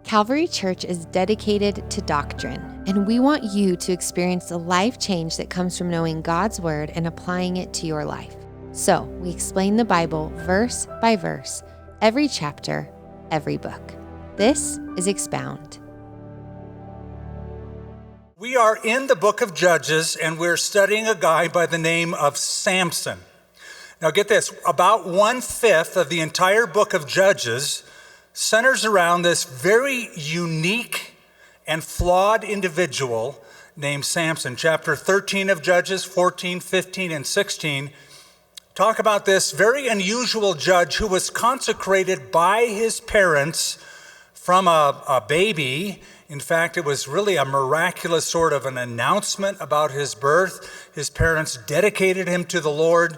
Calvary Church is dedicated to doctrine, and we want you to experience the life change that comes from knowing God's Word and applying it to your life. So, we explain the Bible verse by verse, every chapter, every book. This is Expound. We are in the book of Judges, and we're studying a guy by the name of Samson. Now get this, about 1/5 of the entire book of Judges centers around this very unique and flawed individual named Samson. Chapter 13 of Judges, 14, 15, and 16 talk about this very unusual judge who was consecrated by his parents from a baby. In fact, it was really a miraculous sort of an announcement about his birth. His parents dedicated him to the Lord.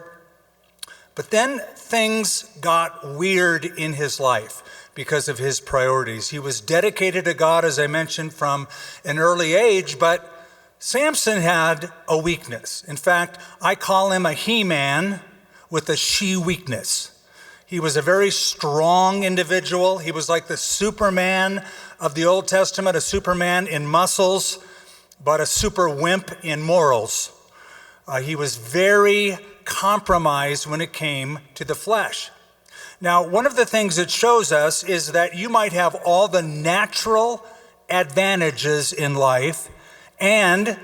But then things got weird in his life because of his priorities. He was dedicated to God, as I mentioned, from an early age, but Samson had a weakness. In fact, I call him a he-man with a she weakness. He was a very strong individual. He was like the Superman of the Old Testament, a Superman in muscles, but a super wimp in morals. He was very compromised when it came to the flesh. Now, one of the things it shows us is that you might have all the natural advantages in life and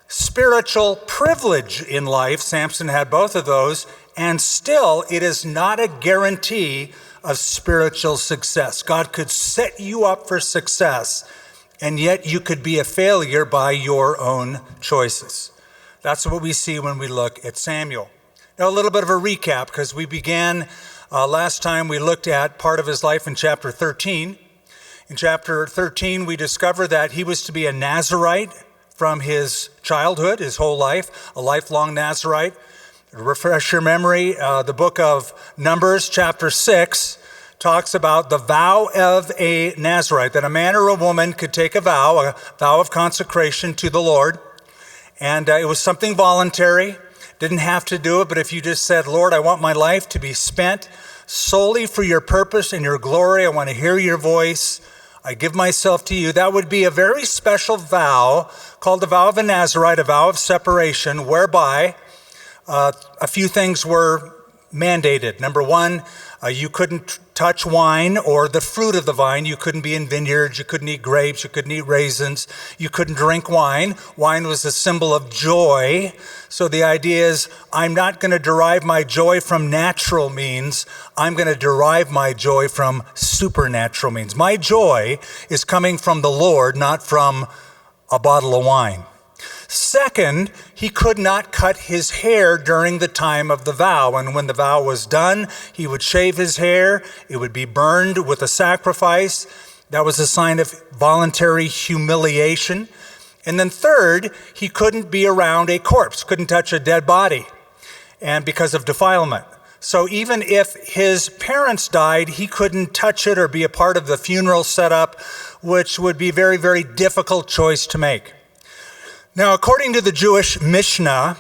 spiritual privilege in life. Samson had both of those, and still it is not a guarantee of spiritual success. God could set you up for success, and yet you could be a failure by your own choices. That's what we see when we look at Samuel. Now, a little bit of a recap, because we began last time we looked at part of his life in chapter 13. In chapter 13, we discover that he was to be a Nazirite from his childhood, his whole life, a lifelong Nazirite. To refresh your memory, the book of Numbers, chapter 6, talks about the vow of a Nazirite, that a man or a woman could take a vow of consecration to the Lord. And it was something voluntary. Didn't have to do it, but if you just said, Lord, I want my life to be spent solely for your purpose and your glory, I want to hear your voice, I give myself to you, that would be a very special vow called the vow of a Nazirite, a vow of separation, whereby a few things were mandated. Number one, you couldn't touch wine or the fruit of the vine. You couldn't be in vineyards. You couldn't eat grapes. You couldn't eat raisins. You couldn't drink wine. Wine was a symbol of joy. So the idea is, I'm not going to derive my joy from natural means. I'm going to derive my joy from supernatural means. My joy is coming from the Lord, not from a bottle of wine. Second, he could not cut his hair during the time of the vow. And when the vow was done, he would shave his hair. It would be burned with a sacrifice. That was a sign of voluntary humiliation. And then third, he couldn't be around a corpse, couldn't touch a dead body, and because of defilement. So even if his parents died, he couldn't touch it or be a part of the funeral setup, which would be a very, very difficult choice to make. Now, according to the Jewish Mishnah,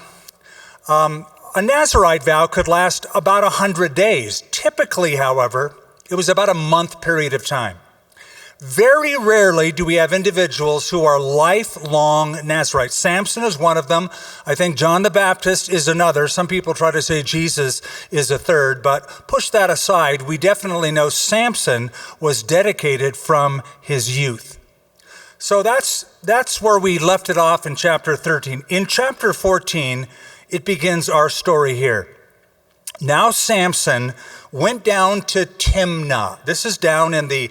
a Nazirite vow could last about 100 days. Typically, however, it was about a month period of time. Very rarely do we have individuals who are lifelong Nazirites. Samson is one of them. I think John the Baptist is another. Some people try to say Jesus is a third, but push that aside. We definitely know Samson was dedicated from his youth. So that's where we left it off in chapter 13. In chapter 14, it begins our story here. Now Samson went down to Timnah. This is down in the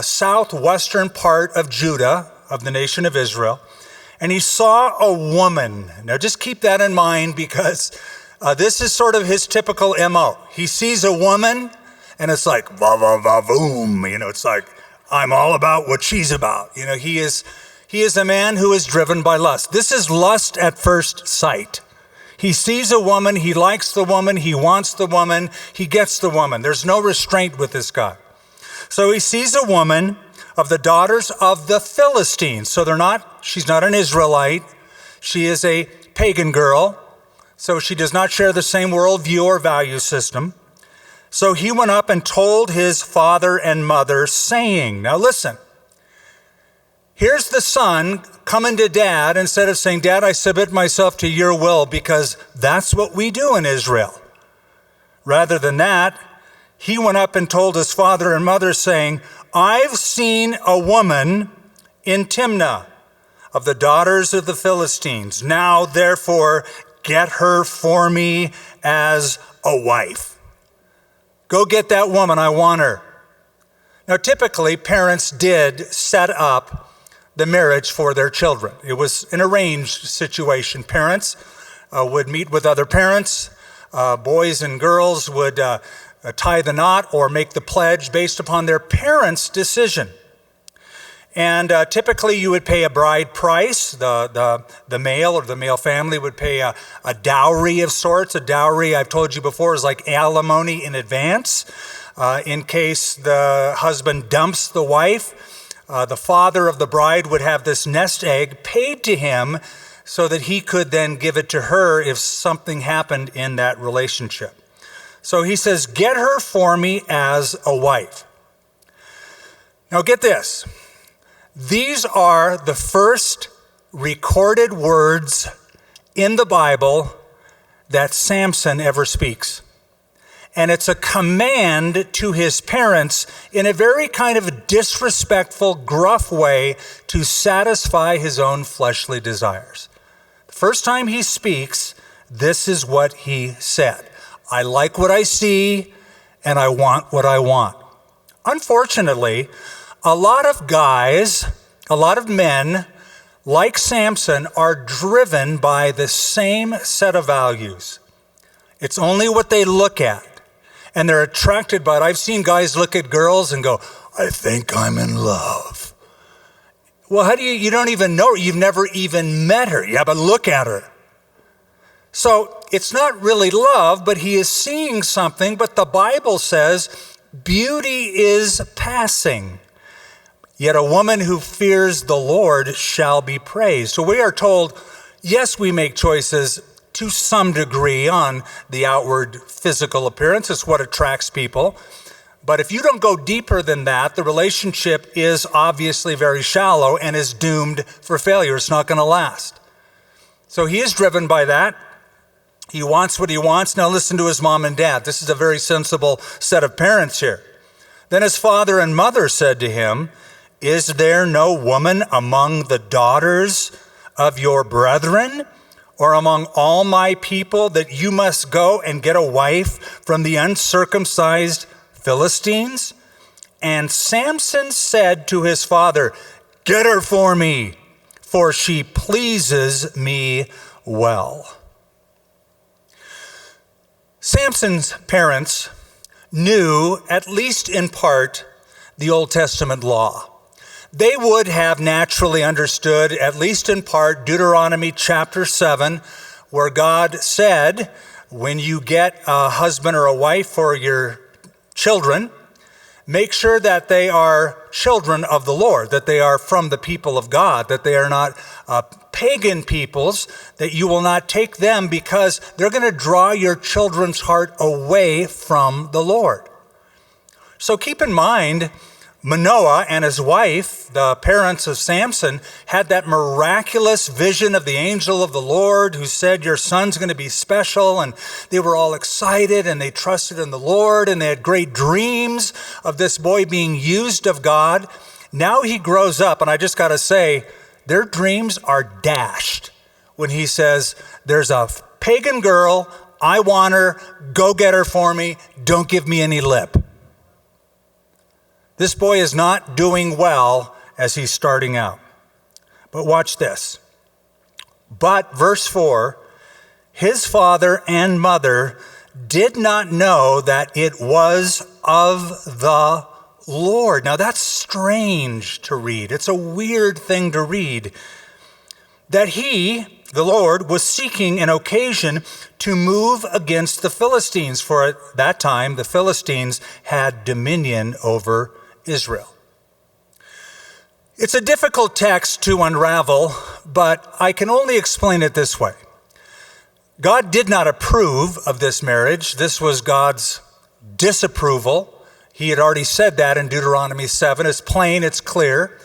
southwestern part of Judah, of the nation of Israel. And he saw a woman. Now just keep that in mind, because this is sort of his typical MO. He sees a woman and it's like, va va va boom. It's like, I'm all about what she's about. He is a man who is driven by lust. This is lust at first sight. He sees a woman, he likes the woman, he wants the woman, he gets the woman. There's no restraint with this guy. So he sees a woman of the daughters of the Philistines. So she's not an Israelite. She is a pagan girl. So she does not share the same worldview or value system. So he went up and told his father and mother, saying, now listen, Here's the son coming to dad instead of saying, Dad, I submit myself to your will because that's what we do in Israel. Rather than that, he went up and told his father and mother, saying, I've seen a woman in Timnah of the daughters of the Philistines. Now, therefore, get her for me as a wife. Go get that woman, I want her. Now, typically, parents did set up the marriage for their children. It was an arranged situation. Parents would meet with other parents. Boys and girls would tie the knot or make the pledge based upon their parents' decision. And typically you would pay a bride price. The male or the male family would pay a dowry of sorts. A dowry, I've told you before, is like alimony in advance. In case the husband dumps the wife, the father of the bride would have this nest egg paid to him so that he could then give it to her if something happened in that relationship. So he says, get her for me as a wife. Now get this. These are the first recorded words in the Bible that Samson ever speaks. And it's a command to his parents in a very kind of disrespectful, gruff way to satisfy his own fleshly desires. The first time he speaks, this is what he said. I like what I see, and I want what I want. Unfortunately, a lot of guys, a lot of men, like Samson, are driven by the same set of values. It's only what they look at, and they're attracted by it. I've seen guys look at girls and go, I think I'm in love. Well, how do you don't even know her. You've never even met her. Yeah, but look at her. So it's not really love, but he is seeing something. But the Bible says beauty is passing. Yet a woman who fears the Lord shall be praised. So we are told, yes, we make choices to some degree on the outward physical appearance. It's what attracts people. But if you don't go deeper than that, the relationship is obviously very shallow and is doomed for failure. It's not going to last. So he is driven by that. He wants what he wants. Now listen to his mom and dad. This is a very sensible set of parents here. Then his father and mother said to him, Is there no woman among the daughters of your brethren or among all my people that you must go and get a wife from the uncircumcised Philistines? And Samson said to his father, Get her for me, for she pleases me well. Samson's parents knew, at least in part, the Old Testament law. They would have naturally understood, at least in part, Deuteronomy chapter 7, where God said, when you get a husband or a wife for your children, make sure that they are children of the Lord, that they are from the people of God, that they are not pagan peoples, that you will not take them because they're going to draw your children's heart away from the Lord. So keep in mind, Manoah and his wife, the parents of Samson, had that miraculous vision of the angel of the Lord who said, your son's going to be special. And they were all excited and they trusted in the Lord and they had great dreams of this boy being used of God. Now he grows up, and I just got to say, their dreams are dashed when he says, there's a pagan girl, I want her, go get her for me, don't give me any lip. This boy is not doing well as he's starting out. But watch this. But, verse 4, his father and mother did not know that it was of the Lord. Now that's strange to read. It's a weird thing to read. That he, the Lord, was seeking an occasion to move against the Philistines. For at that time, the Philistines had dominion over Israel. It's a difficult text to unravel, but I can only explain it this way. God did not approve of this marriage. This was God's disapproval. He had already said that in Deuteronomy 7. It's plain, it's clear.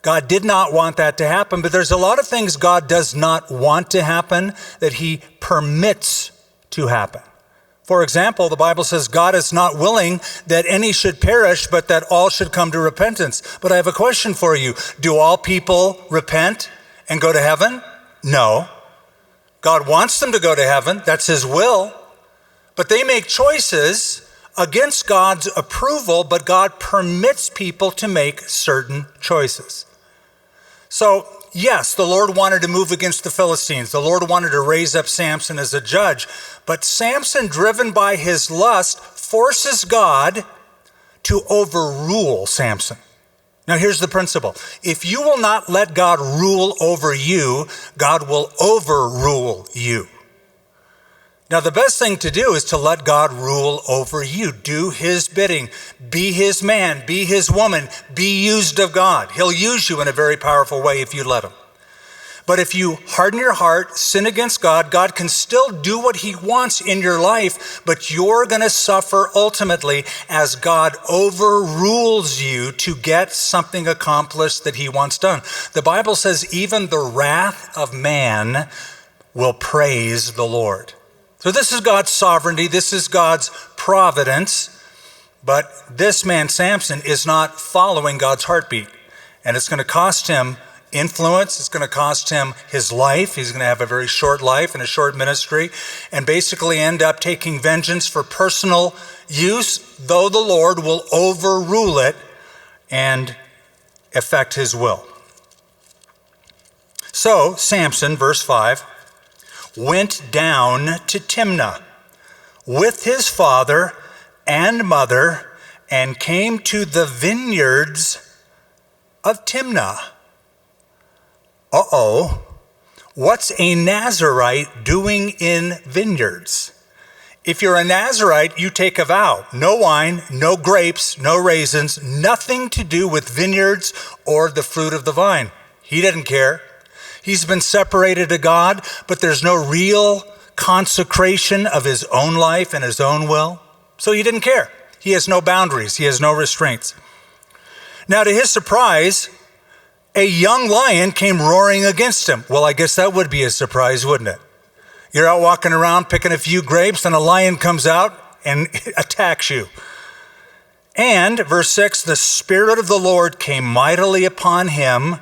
God did not want that to happen, but there's a lot of things God does not want to happen that he permits to happen. For example, the Bible says God is not willing that any should perish, but that all should come to repentance. But I have a question for you. Do all people repent and go to heaven? No. God wants them to go to heaven. That's his will. But they make choices against God's approval, but God permits people to make certain choices. So, yes, the Lord wanted to move against the Philistines. The Lord wanted to raise up Samson as a judge. But Samson, driven by his lust, forces God to overrule Samson. Now, here's the principle. If you will not let God rule over you, God will overrule you. Now, the best thing to do is to let God rule over you. Do his bidding. Be his man. Be his woman. Be used of God. He'll use you in a very powerful way if you let him. But if you harden your heart, sin against God, God can still do what he wants in your life, but you're going to suffer ultimately as God overrules you to get something accomplished that he wants done. The Bible says even the wrath of man will praise the Lord. So this is God's sovereignty, this is God's providence, but this man, Samson, is not following God's heartbeat. And it's going to cost him influence, it's going to cost him his life. He's going to have a very short life and a short ministry, and basically end up taking vengeance for personal use, though the Lord will overrule it and effect his will. So Samson, verse 5, went down to Timnah with his father and mother and came to the vineyards of Timnah. What's a Nazirite doing in vineyards? If you're a Nazirite, you take a vow. No wine, no grapes, no raisins, nothing to do with vineyards or the fruit of the vine. He didn't care. He's been separated to God, but there's no real consecration of his own life and his own will. So he didn't care. He has no boundaries. He has no restraints. Now, to his surprise, a young lion came roaring against him. Well, I guess that would be a surprise, wouldn't it? You're out walking around picking a few grapes, and a lion comes out and attacks you. And, verse 6, the Spirit of the Lord came mightily upon him,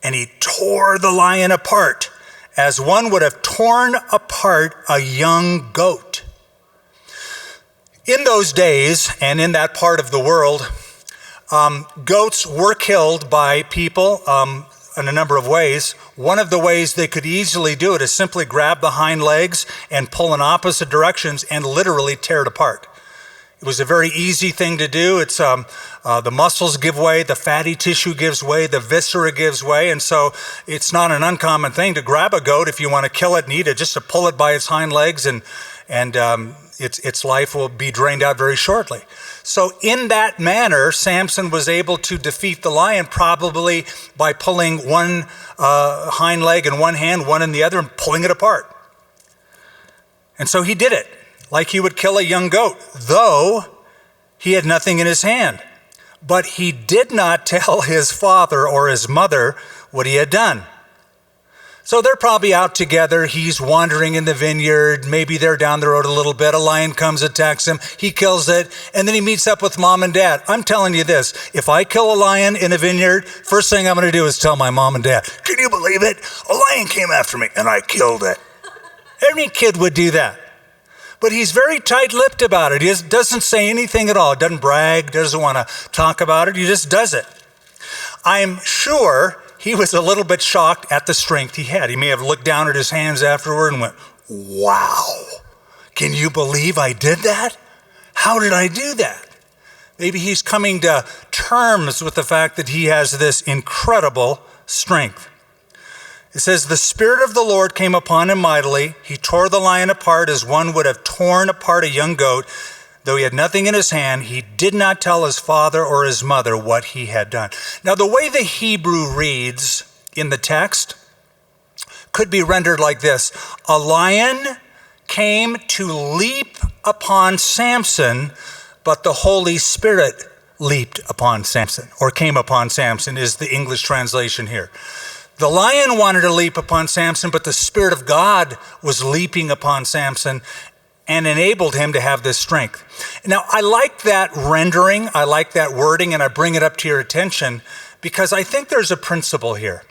and he tore the lion apart, as one would have torn apart a young goat. In those days, and in that part of the world, goats were killed by people in a number of ways. One of the ways they could easily do it is simply grab the hind legs and pull in opposite directions and literally tear it apart. It was a very easy thing to do. It's the muscles give way, the fatty tissue gives way, the viscera gives way, and so it's not an uncommon thing to grab a goat if you want to kill it and eat it, just to pull it by its hind legs, and its life will be drained out very shortly. So in that manner, Samson was able to defeat the lion probably by pulling one hind leg in one hand, one in the other, and pulling it apart. And so he did it like he would kill a young goat, though he had nothing in his hand. But he did not tell his father or his mother what he had done. So they're probably out together. He's wandering in the vineyard. Maybe they're down the road a little bit. A lion comes, attacks him. He kills it. And then he meets up with mom and dad. I'm telling you this. If I kill a lion in a vineyard, first thing I'm going to do is tell my mom and dad, can you believe it? A lion came after me and I killed it. Any kid would do that. But he's very tight-lipped about it. He doesn't say anything at all. Doesn't brag, doesn't want to talk about it. He just does it. I'm sure he was a little bit shocked at the strength he had. He may have looked down at his hands afterward and went, wow, can you believe I did that? How did I do that? Maybe he's coming to terms with the fact that he has this incredible strength. It says, the Spirit of the Lord came upon him mightily. He tore the lion apart as one would have torn apart a young goat. Though he had nothing in his hand, he did not tell his father or his mother what he had done. Now, the way the Hebrew reads in the text could be rendered like this. A lion came to leap upon Samson, but the Holy Spirit leaped upon Samson, or came upon Samson is the English translation here. The lion wanted to leap upon Samson, but the Spirit of God was leaping upon Samson and enabled him to have this strength. Now, I like that rendering, I like that wording, and I bring it up to your attention because I think there's a principle here.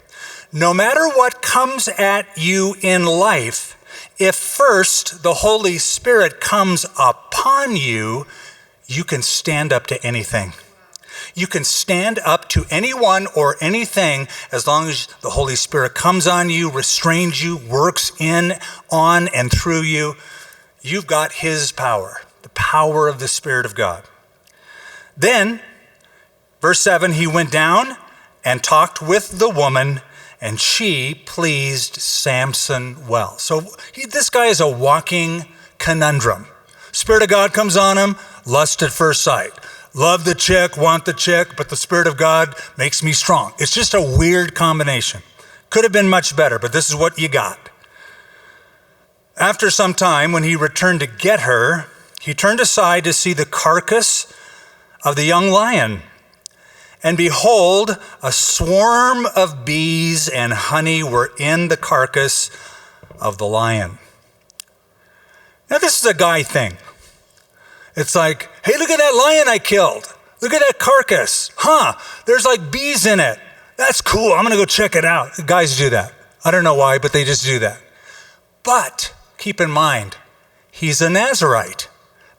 No matter what comes at you in life, if first the Holy Spirit comes upon you, you can stand up to anything. You can stand up to anyone or anything as long as the Holy Spirit comes on you, restrains you, works in, on, and through you. You've got his power, the power of the Spirit of God. Then, verse 7, he went down and talked with the woman, and she pleased Samson well. So this guy is a walking conundrum. Spirit of God comes on him, lust at first sight. Love the chick, want the chick, but the Spirit of God makes me strong. It's just a weird combination. Could have been much better, but this is what you got. After some time, when he returned to get her, he turned aside to see the carcass of the young lion. And behold, a swarm of bees and honey were in the carcass of the lion. Now, this is a guy thing. It's like, hey, look at that lion I killed. Look at that carcass. There's like bees in it. That's cool. I'm going to go check it out. Guys do that. I don't know why, but they just do that. But keep in mind, he's a Nazirite.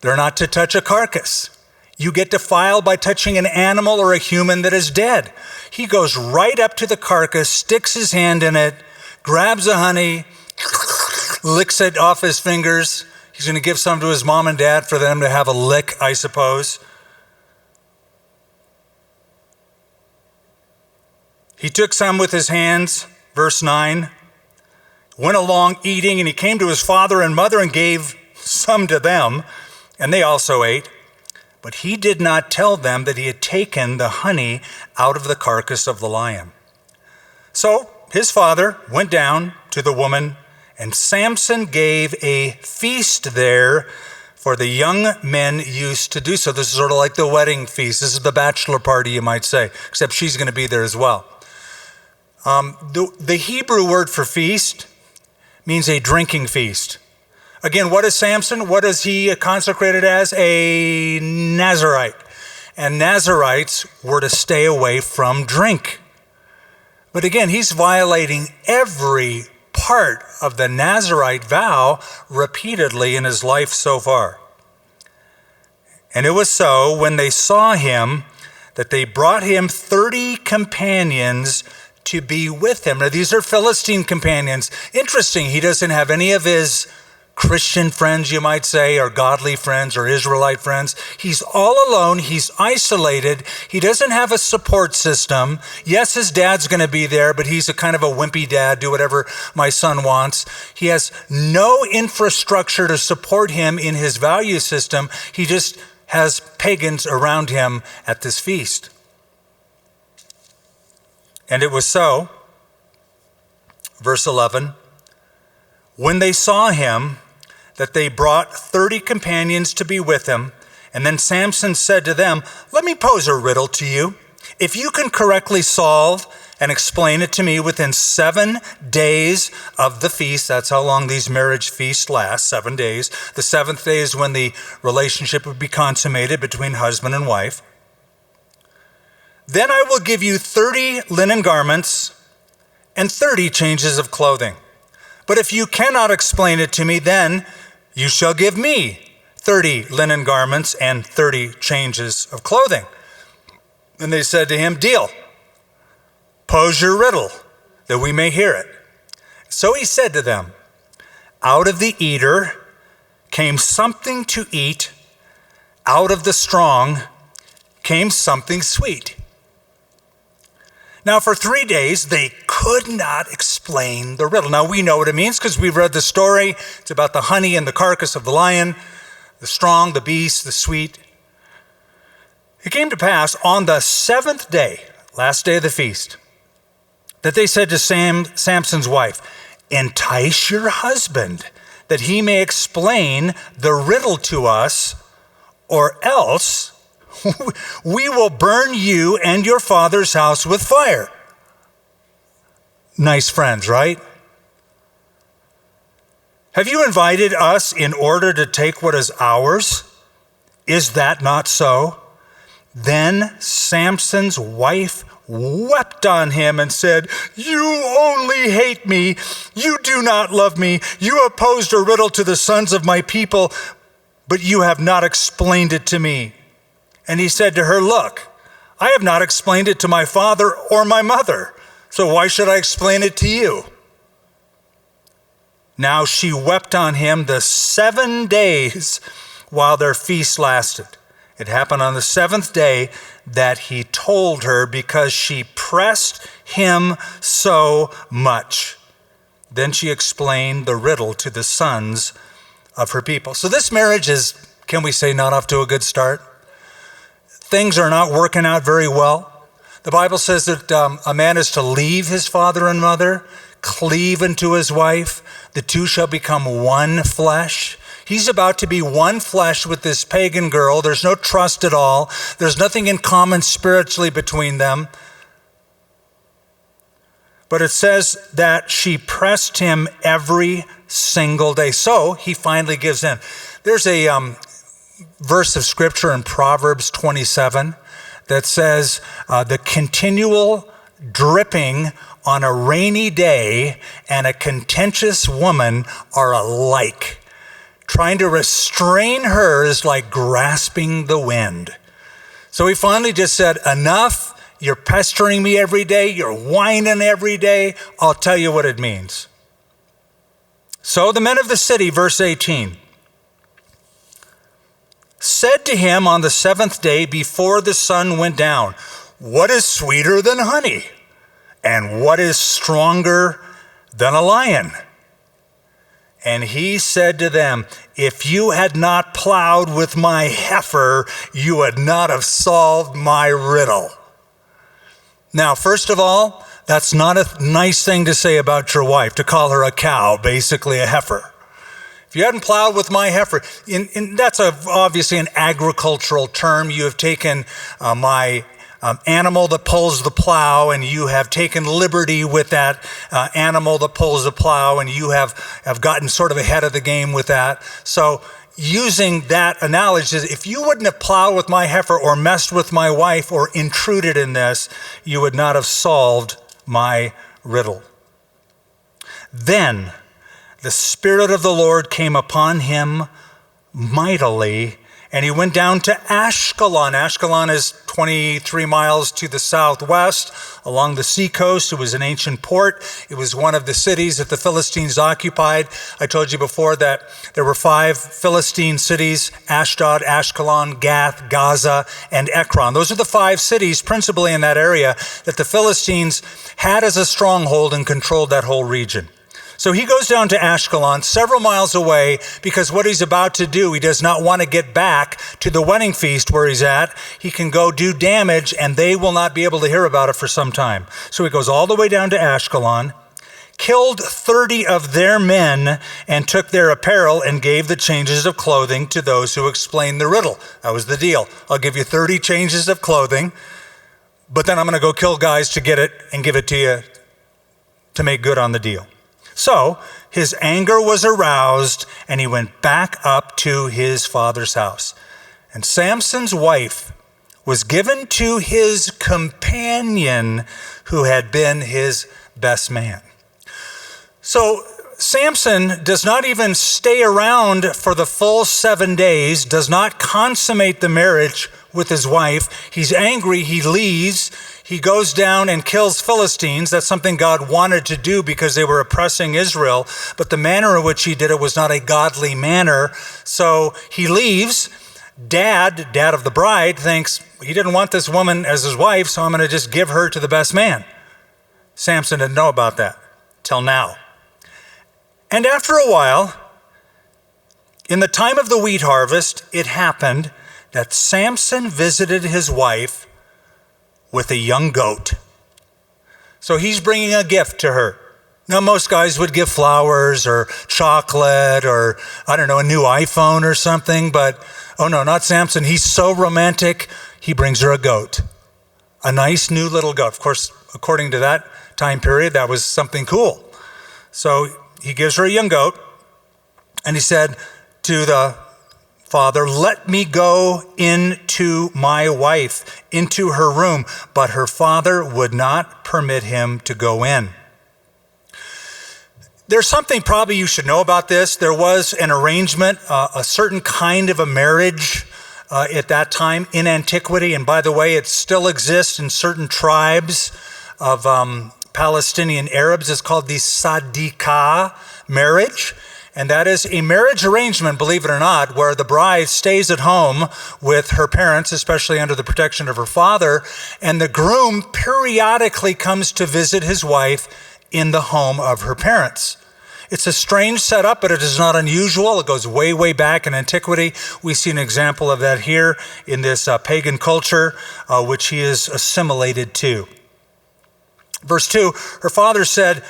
They're not to touch a carcass. You get defiled by touching an animal or a human that is dead. He goes right up to the carcass, sticks his hand in it, grabs the honey, licks it off his fingers. He's going to give some to his mom and dad for them to have a lick, I suppose. He took some with his hands, verse 9, went along eating, and he came to his father and mother and gave some to them, and they also ate. But he did not tell them that he had taken the honey out of the carcass of the lion. So his father went down to the woman, and Samson gave a feast there, for the young men used to do so. This is sort of like the wedding feast. This is the bachelor party, you might say, except she's going to be there as well. The Hebrew word for feast means a drinking feast. Again, what is Samson? What is he consecrated as? A Nazirite. And Nazirites were to stay away from drink. But again, he's violating every part of the Nazirite vow repeatedly in his life so far. And it was so when they saw him that they brought him 30 companions to be with him. Now, these are Philistine companions. Interesting, he doesn't have any of his Christian friends, you might say, or godly friends or Israelite friends. He's all alone. He's isolated. He doesn't have a support system. Yes, his dad's going to be there, but he's a kind of a wimpy dad, do whatever my son wants. He has no infrastructure to support him in his value system. He just has pagans around him at this feast. And it was so, verse 11, when they saw him, that they brought 30 companions to be with him. And then Samson said to them, let me pose a riddle to you. If you can correctly solve and explain it to me within 7 days of the feast, that's how long these marriage feasts last, 7 days. The 7th day is when the relationship would be consummated between husband and wife. Then I will give you 30 linen garments and 30 changes of clothing. But if you cannot explain it to me, then you shall give me 30 linen garments and 30 changes of clothing. And they said to him, deal. Pose your riddle, that we may hear it. So he said to them, out of the eater came something to eat, out of the strong came something sweet. Now, for 3 days, they could not explain the riddle. Now, we know what it means because we've read the story. It's about the honey and the carcass of the lion, the strong, the beast, the sweet. It came to pass on the 7th day, last day of the feast, that they said to Samson's wife, entice your husband that he may explain the riddle to us, or else we will burn you and your father's house with fire. Nice friends, right? Have you invited us in order to take what is ours? Is that not so? Then Samson's wife wept on him and said, you only hate me. You do not love me. You opposed a riddle to the sons of my people, but you have not explained it to me. And he said to her, look, I have not explained it to my father or my mother, so why should I explain it to you? Now she wept on him the 7 days while their feast lasted. It happened on the 7th day that he told her because she pressed him so much. Then she explained the riddle to the sons of her people. So this marriage is, can we say, not off to a good start? Things are not working out very well. The Bible says that a man is to leave his father and mother, cleave unto his wife. The two shall become one flesh. He's about to be one flesh with this pagan girl. There's no trust at all. There's nothing in common spiritually between them. But it says that she pressed him every single day. So he finally gives in. There's a verse of scripture in Proverbs 27 that says the continual dripping on a rainy day and a contentious woman are alike. Trying to restrain her is like grasping the wind. So he finally just said, enough. You're pestering me every day. You're whining every day. I'll tell you what it means. So the men of the city, verse 18, said to him on the 7th day before the sun went down, what is sweeter than honey? And what is stronger than a lion? And he said to them, if you had not plowed with my heifer, you would not have solved my riddle. Now, first of all, that's not a nice thing to say about your wife, to call her a cow, basically a heifer. If you hadn't plowed with my heifer, that's obviously an agricultural term. You have taken my animal that pulls the plow, and you have taken liberty with that animal that pulls the plow, and you have gotten sort of ahead of the game with that. So using that analogy, if you wouldn't have plowed with my heifer or messed with my wife or intruded in this, you would not have solved my riddle. Then the Spirit of the Lord came upon him mightily, and he went down to Ashkelon. Ashkelon is 23 miles to the southwest along the seacoast. It was an ancient port. It was one of the cities that the Philistines occupied. I told you before that there were 5 Philistine cities: Ashdod, Ashkelon, Gath, Gaza, and Ekron. Those are the 5 cities principally in that area that the Philistines had as a stronghold and controlled that whole region. So he goes down to Ashkelon, several miles away, because what he's about to do, he does not want to get back to the wedding feast where he's at. He can go do damage, and they will not be able to hear about it for some time. So he goes all the way down to Ashkelon, killed 30 of their men, and took their apparel and gave the changes of clothing to those who explained the riddle. That was the deal. I'll give you 30 changes of clothing, but then I'm going to go kill guys to get it and give it to you to make good on the deal. So his anger was aroused, and he went back up to his father's house. And Samson's wife was given to his companion who had been his best man. So Samson does not even stay around for the full 7 days, does not consummate the marriage with his wife. He's angry, he leaves. He goes down and kills Philistines. That's something God wanted to do because they were oppressing Israel. But the manner in which he did it was not a godly manner. So he leaves. Dad of the bride, thinks he didn't want this woman as his wife, so I'm going to just give her to the best man. Samson didn't know about that till now. And after a while, in the time of the wheat harvest, it happened that Samson visited his wife with a young goat. So he's bringing a gift to her. Now, most guys would give flowers or chocolate or, I don't know, a new iPhone or something, but oh no, not Samson. He's so romantic. he brings her a goat, a nice new little goat. Of course, according to that time period, that was something cool. So he gives her a young goat, and he said to the father, "Let me go into my wife, into her room." But her father would not permit him to go in. There's something probably you should know about this. There was an arrangement, a certain kind of a marriage at that time in antiquity. And by the way, it still exists in certain tribes of Palestinian Arabs. It's called the Sadika Marriage. And that is a marriage arrangement, believe it or not, where the bride stays at home with her parents, especially under the protection of her father, and the groom periodically comes to visit his wife in the home of her parents. It's a strange setup, but it is not unusual. It goes way, way back in antiquity. We see an example of that here in this pagan culture, which he is assimilated to. Verse 2, her father said,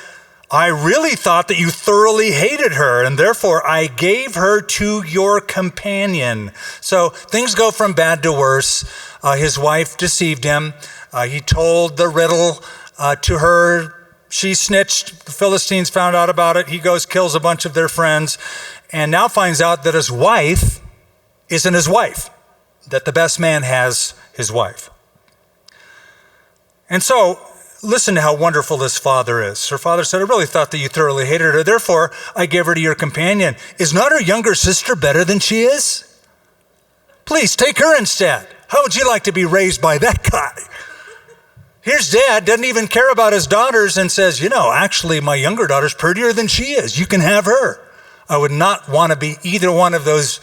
"I really thought that you thoroughly hated her, and therefore I gave her to your companion." So things go from bad to worse. His wife deceived him. He told the riddle to her. She snitched. The Philistines found out about it. He goes, kills a bunch of their friends, and now finds out that his wife isn't his wife, that the best man has his wife. And so, listen to how wonderful this father is. Her father said, "I really thought that you thoroughly hated her. Therefore, I gave her to your companion. Is not her younger sister better than she is? Please take her instead. How would you like to be raised by that guy?" Here's dad, doesn't even care about his daughters and says, "Actually, my younger daughter's prettier than she is. You can have her." I would not want to be either one of those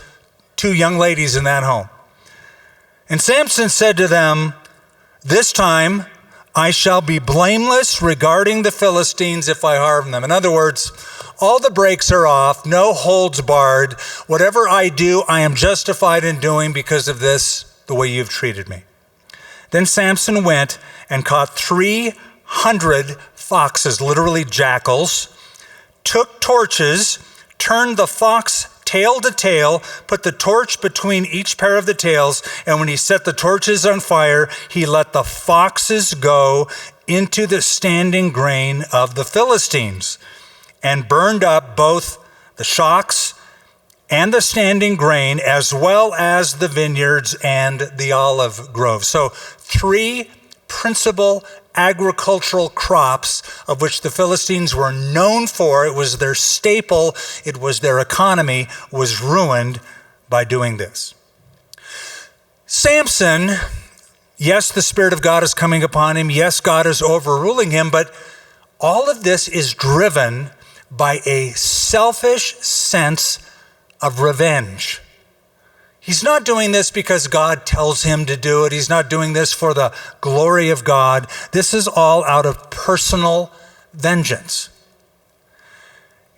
two young ladies in that home. And Samson said to them, "This time I shall be blameless regarding the Philistines if I harm them." In other words, all the brakes are off, no holds barred. Whatever I do, I am justified in doing because of this, the way you've treated me. Then Samson went and caught 300 foxes, literally jackals, took torches, turned the fox tail to tail, put the torch between each pair of the tails, and when he set the torches on fire, he let the foxes go into the standing grain of the Philistines and burned up both the shocks and the standing grain, as well as the vineyards and the olive groves. So 3 principal agricultural crops of which the Philistines were known for. It was their staple. It was their economy was ruined by doing this. Samson, yes, the Spirit of God is coming upon him. Yes, God is overruling him, but all of this is driven by a selfish sense of revenge. He's not doing this because God tells him to do it. He's not doing this for the glory of God. This is all out of personal vengeance.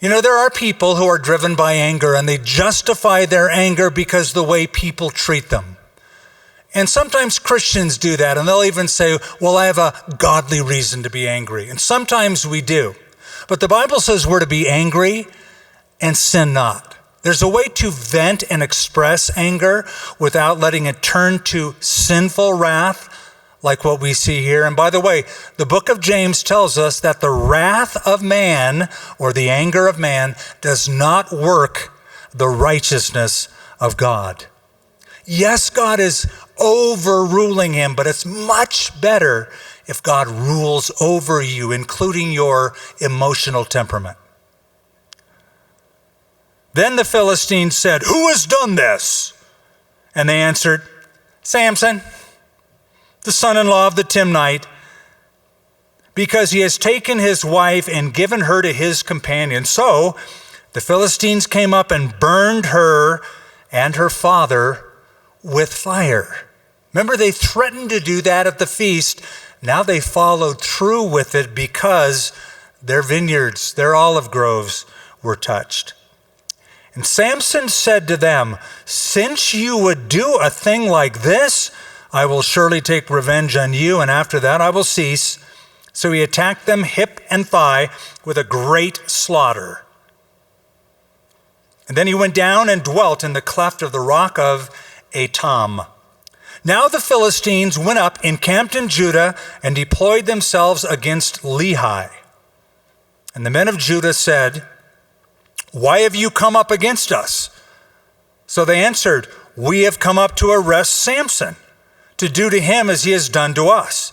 There are people who are driven by anger, and they justify their anger because the way people treat them. And sometimes Christians do that, and they'll even say, "Well, I have a godly reason to be angry." And sometimes we do. But the Bible says we're to be angry and sin not. There's a way to vent and express anger without letting it turn to sinful wrath, like what we see here. And by the way, the book of James tells us that the wrath of man, or the anger of man, does not work the righteousness of God. Yes, God is overruling him, but it's much better if God rules over you, including your emotional temperament. Then the Philistines said, "Who has done this?" And they answered, "Samson, the son-in-law of the Timnite, because he has taken his wife and given her to his companion." So the Philistines came up and burned her and her father with fire. Remember, they threatened to do that at the feast. Now they followed through with it because their vineyards, their olive groves were touched. And Samson said to them, "Since you would do a thing like this, I will surely take revenge on you, and after that I will cease." So he attacked them hip and thigh with a great slaughter. And then he went down and dwelt in the cleft of the rock of Etam. Now the Philistines went up, encamped in Judah, and deployed themselves against Lehi. And the men of Judah said, "Why have you come up against us?" So they answered, "We have come up to arrest Samson, to do to him as he has done to us."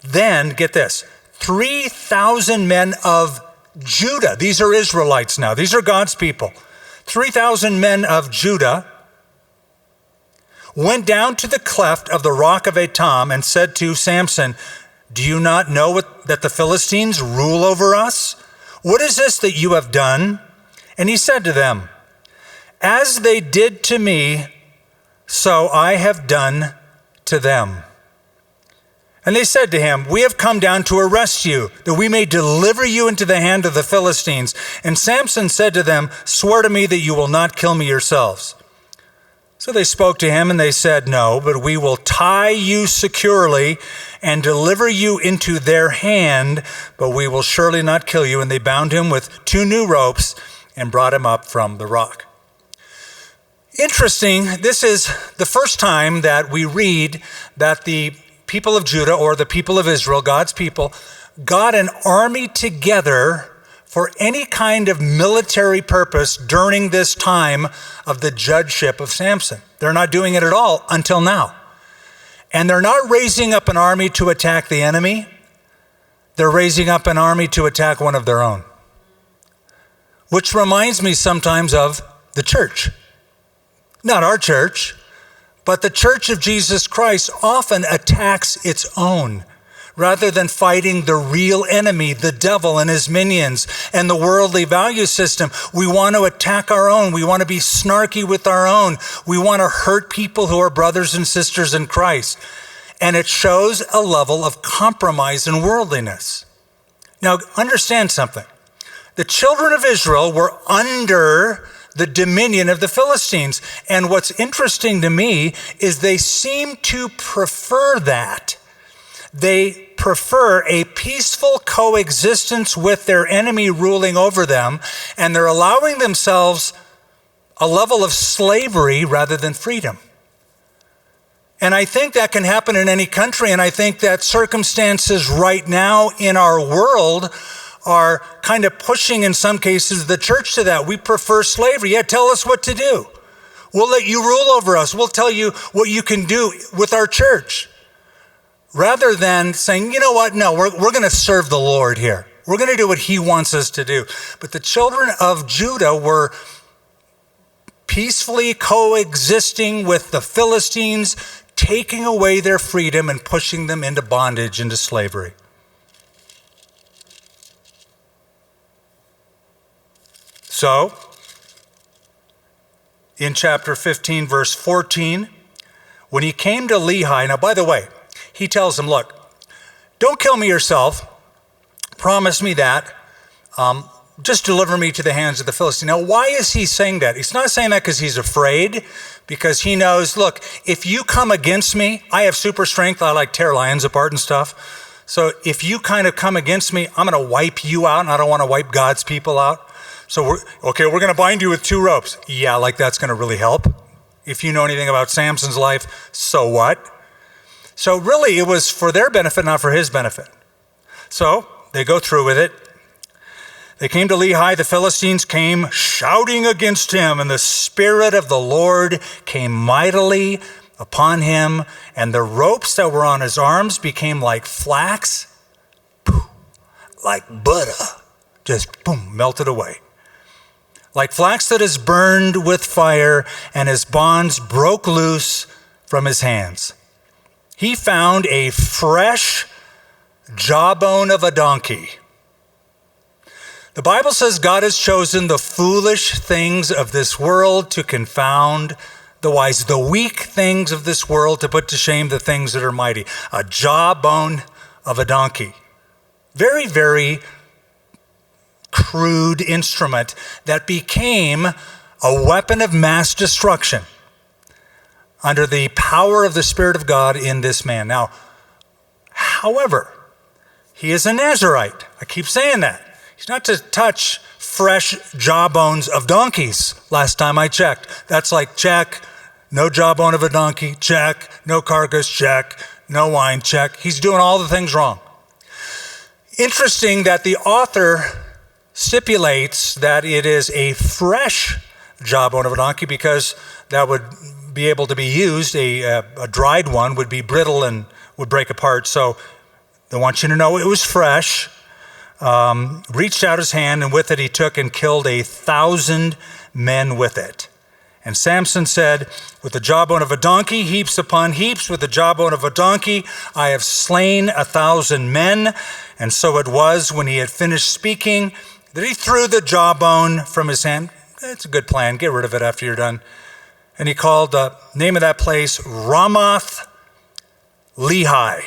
Then, get this, 3,000 men of Judah, these are Israelites now, these are God's people, 3,000 men of Judah went down to the cleft of the rock of Etam and said to Samson, "Do you not know that the Philistines rule over us? What is this that you have done?" And he said to them, "As they did to me, so I have done to them." And they said to him, "We have come down to arrest you, that we may deliver you into the hand of the Philistines." And Samson said to them, "Swear to me that you will not kill me yourselves." So they spoke to him and they said, "No, but we will tie you securely and deliver you into their hand, but we will surely not kill you." And they bound him with 2 new ropes and brought him up from the rock. Interesting, this is the first time that we read that the people of Judah, or the people of Israel, God's people, got an army together for any kind of military purpose during this time of the judgeship of Samson. They're not doing it at all until now. And they're not raising up an army to attack the enemy. They're raising up an army to attack one of their own. Which reminds me sometimes of the church. Not our church, but the church of Jesus Christ often attacks its own rather than fighting the real enemy, the devil and his minions and the worldly value system. We want to attack our own. We want to be snarky with our own. We want to hurt people who are brothers and sisters in Christ. And it shows a level of compromise and worldliness. Now, understand something. The children of Israel were under the dominion of the Philistines. And what's interesting to me is they seem to prefer that. They prefer a peaceful coexistence with their enemy ruling over them, and they're allowing themselves a level of slavery rather than freedom. And I think that can happen in any country, and I think that circumstances right now in our world are kind of pushing, in some cases, the church to that. We prefer slavery. Yeah, tell us what to do. We'll let you rule over us. We'll tell you what you can do with our church. Rather than saying, you know what, no, we're going to serve the Lord here. We're going to do what he wants us to do. But the children of Judah were peacefully coexisting with the Philistines, taking away their freedom and pushing them into bondage, into slavery. So, in chapter 15, verse 14, when he came to Lehi, now by the way, he tells him, look, don't kill me yourself. Promise me that. Just deliver me to the hands of the Philistines. Now, why is he saying that? He's not saying that because he's afraid, because he knows, look, if you come against me, I have super strength. I like tear lions apart and stuff. So if you kind of come against me, I'm going to wipe you out, and I don't want to wipe God's people out. So we're going to bind you with 2 ropes. Yeah, like that's going to really help. If you know anything about Samson's life, so what? So really, it was for their benefit, not for his benefit. So they go through with it. They came to Lehi. The Philistines came shouting against him, and the Spirit of the Lord came mightily upon him, and the ropes that were on his arms became like flax, like butter, just boom, melted away. Like flax that is burned with fire, and his bonds broke loose from his hands. He found a fresh jawbone of a donkey. The Bible says God has chosen the foolish things of this world to confound the wise, the weak things of this world to put to shame the things that are mighty. A jawbone of a donkey. Very, very crude instrument that became a weapon of mass destruction under the power of the Spirit of God in this man. Now, however, he is a Nazirite. I keep saying that. He's not to touch fresh jawbones of donkeys, last time I checked. That's like, check, No jawbone of a donkey, check. No carcass, check. No wine, check. He's doing all the things wrong. Interesting that the author stipulates that it is a fresh jawbone of a donkey because that would be able to be used. A dried one would be brittle and would break apart. So they want you to know it was fresh. Reached out his hand, and with it he took and killed 1,000 men with it. And Samson said, with the jawbone of a donkey, heaps upon heaps, with the jawbone of a donkey, I have slain 1,000 men. And so it was, when he had finished speaking, that he threw the jawbone from his hand. It's a good plan. Get rid of it after you're done. And he called the name of that place Ramoth Lehi,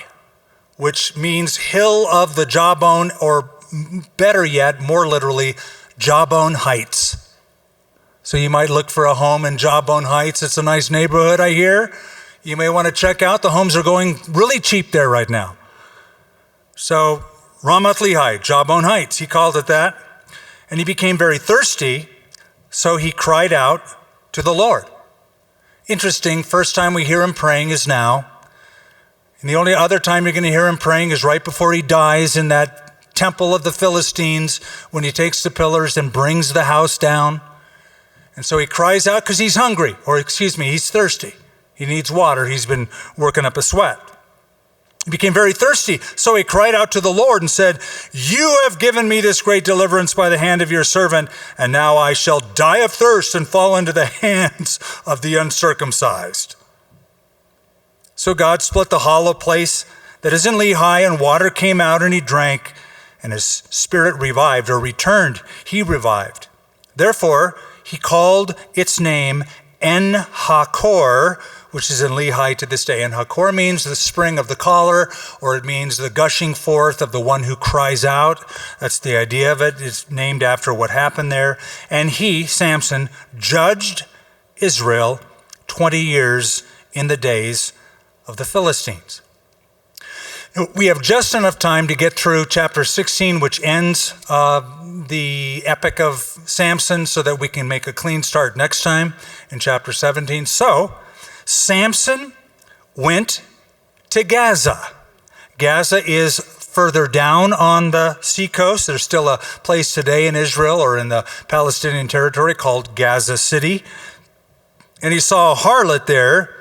which means hill of the jawbone, or better yet, more literally, Jawbone Heights. So you might look for a home in Jawbone Heights. It's a nice neighborhood, I hear. You may want to check out. The homes are going really cheap there right now. So Ramoth Lehi, Jawbone Heights, he called it that. And he became very thirsty, so he cried out to the Lord. Interesting, first time we hear him praying is now. And the only other time you're going to hear him praying is right before he dies in that temple of the Philistines, when he takes the pillars and brings the house down. And so he cries out because he's hungry, or he's thirsty. He needs water. He's been working up a sweat. He became very thirsty, so he cried out to the Lord and said, you have given me this great deliverance by the hand of your servant, and now I shall die of thirst and fall into the hands of the uncircumcised. So God split the hollow place that is in Lehi, and water came out, and he drank, and his spirit revived, or returned. He revived. Therefore, he called its name En-Hakor, which is in Lehi to this day. En-Hakor means the spring of the caller, or it means the gushing forth of the one who cries out. That's the idea of it. It's named after what happened there. And he, Samson, judged Israel 20 years in the days of the Philistines. We have just enough time to get through chapter 16, which ends the epic of Samson, so that we can make a clean start next time in chapter 17. So Samson went to Gaza. Gaza is further down on the seacoast. There's still a place today in Israel or in the Palestinian territory called Gaza City. And he saw a harlot there,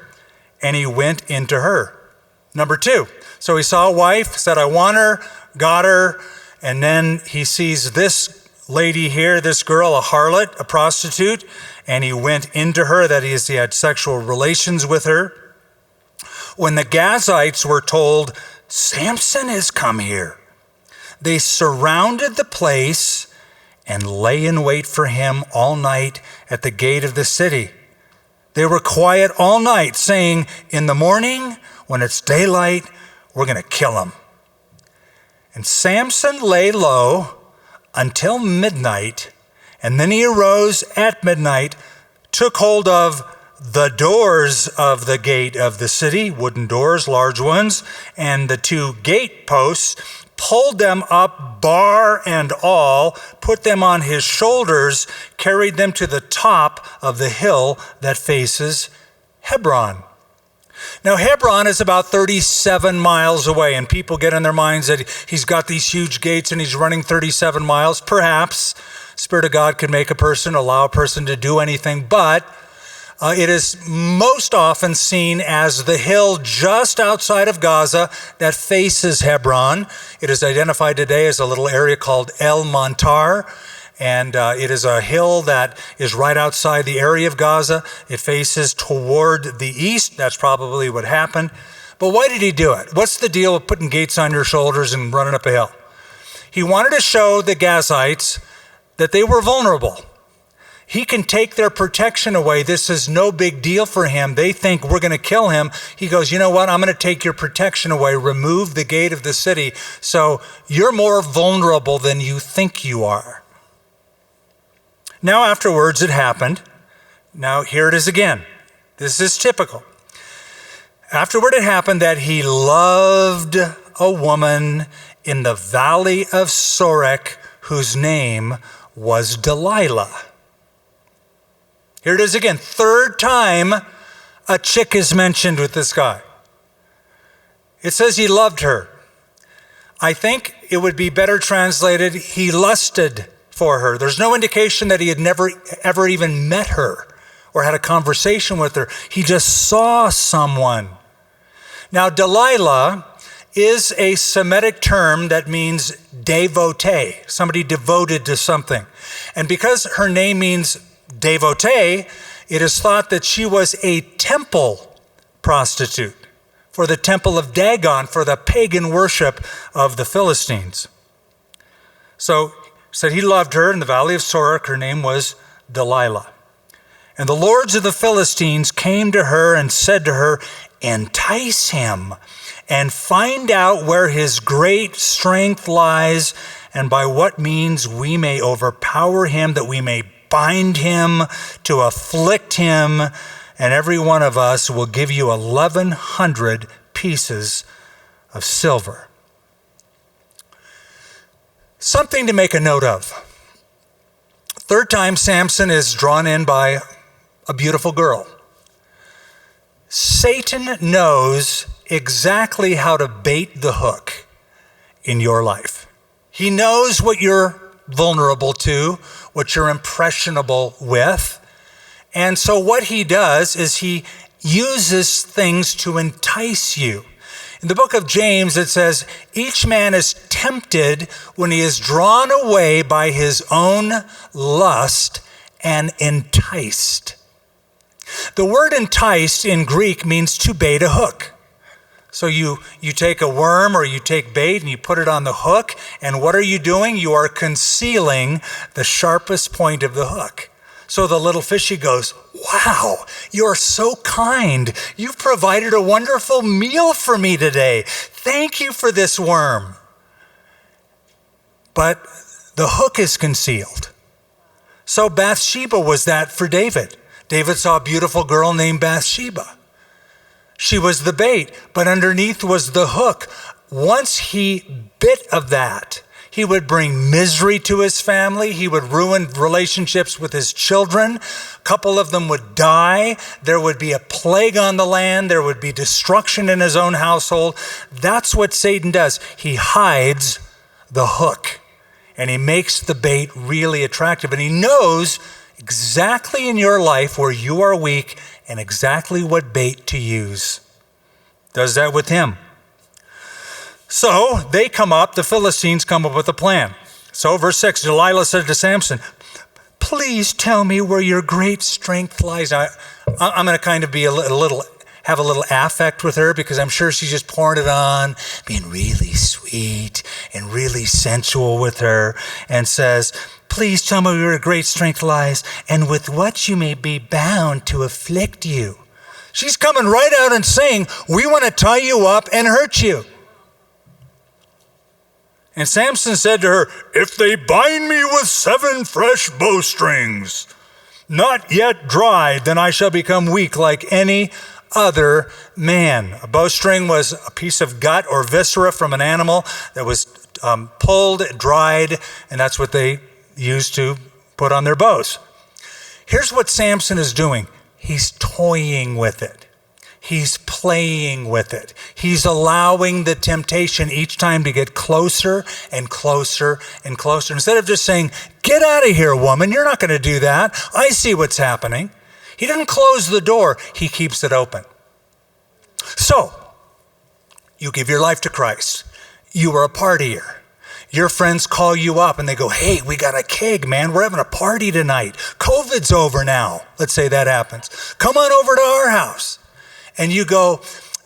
and he went into her. Number 2. So he saw a wife, said, I want her, got her, and then he sees this lady here, this girl, a harlot, a prostitute, and he went into her. That is, he had sexual relations with her. When the Gazites were told, Samson has come here, they surrounded the place and lay in wait for him all night at the gate of the city. They were quiet all night, saying, in the morning, when it's daylight, we're going to kill him. And Samson lay low until midnight, and then he arose at midnight, took hold of the doors of the gate of the city, wooden doors, large ones, and the 2 gate posts, pulled them up, bar and all, put them on his shoulders, carried them to the top of the hill that faces Hebron. Now, Hebron is about 37 miles away, and people get in their minds that he's got these huge gates and he's running 37 miles. Perhaps Spirit of God could make a person, allow a person to do anything, but it is most often seen as the hill just outside of Gaza that faces Hebron. It is identified today as a little area called El Montar. And it is a hill that is right outside the area of Gaza. It faces toward the east. That's probably what happened. But why did he do it? What's the deal with putting gates on your shoulders and running up a hill? He wanted to show the Gazites that they were vulnerable. He can take their protection away. This is no big deal for him. They think we're going to kill him. He goes, you know what? I'm going to take your protection away, remove the gate of the city, so you're more vulnerable than you think you are. Now, afterwards, it happened. Now, here it is again. This is typical. Afterward, it happened that he loved a woman in the valley of Sorek, whose name was Delilah. Here it is again. 3rd time a chick is mentioned with this guy. It says he loved her. I think it would be better translated, he lusted for her. There's no indication that he had never, ever even met her or had a conversation with her. He just saw someone. Now, Delilah is a Semitic term that means devotee, somebody devoted to something. And because her name means devotee, it is thought that she was a temple prostitute for the temple of Dagon, for the pagan worship of the Philistines. So said he loved her in the valley of Sorek. Her name was Delilah. And the lords of the Philistines came to her and said to her, entice him and find out where his great strength lies and by what means we may overpower him, that we may bind him, to afflict him, and every one of us will give you 1,100 pieces of silver. Something to make a note of. Third time Samson is drawn in by a beautiful girl. Satan knows exactly how to bait the hook in your life. He knows what you're vulnerable to, what you're impressionable with. And so what he does is he uses things to entice you. In the book of James, it says, each man is tempted when he is drawn away by his own lust and enticed. The word enticed in Greek means to bait a hook. So you take a worm or you take bait and you put it on the hook, and what are you doing? You are concealing the sharpest point of the hook. So the little fishy goes, wow, you're so kind. You've provided a wonderful meal for me today. Thank you for this worm. But the hook is concealed. So Bathsheba was that for David. David saw a beautiful girl named Bathsheba. She was the bait, but underneath was the hook. Once he bit of that, he would bring misery to his family. He would ruin relationships with his children. A couple of them would die. There would be a plague on the land. There would be destruction in his own household. That's what Satan does. He hides the hook, and he makes the bait really attractive. And he knows exactly in your life where you are weak and exactly what bait to use. Does that with him. So they come up, the Philistines come up with a plan. So verse 6, Delilah said to Samson, please tell me where your great strength lies. I'm going to kind of be have a little affect with her, because I'm sure she's just pouring it on, being really sweet and really sensual with her, and says, please tell me where your great strength lies, and with what you may be bound to afflict you. She's coming right out and saying, we want to tie you up and hurt you. And Samson said to her, if they bind me with 7 fresh bowstrings, not yet dried, then I shall become weak like any other man. A bowstring was a piece of gut or viscera from an animal that was pulled, dried, and that's what they used to put on their bows. Here's what Samson is doing. He's toying with it. He's playing with it. He's allowing the temptation each time to get closer and closer and closer. Instead of just saying, get out of here, woman, you're not going to do that. I see what's happening. He didn't close the door. He keeps it open. So, you give your life to Christ. You are a partier. Your friends call you up and they go, hey, we got a keg, man. We're having a party tonight. COVID's over now. Let's say that happens. Come on over to our house. And you go,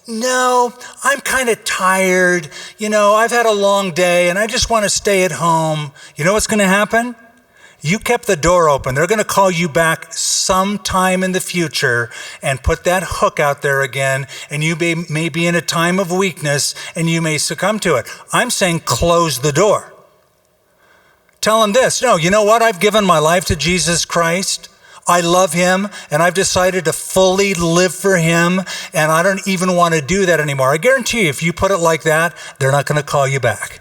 no, I'm kind of tired. I've had a long day and I just want to stay at home. You know what's going to happen? You kept the door open. They're going to call you back sometime in the future and put that hook out there again, and you may be in a time of weakness and you may succumb to it. I'm saying close the door. Tell them this. No, you know what? I've given my life to Jesus Christ. I love him, and I've decided to fully live for him, and I don't even want to do that anymore. I guarantee you, if you put it like that, they're not going to call you back.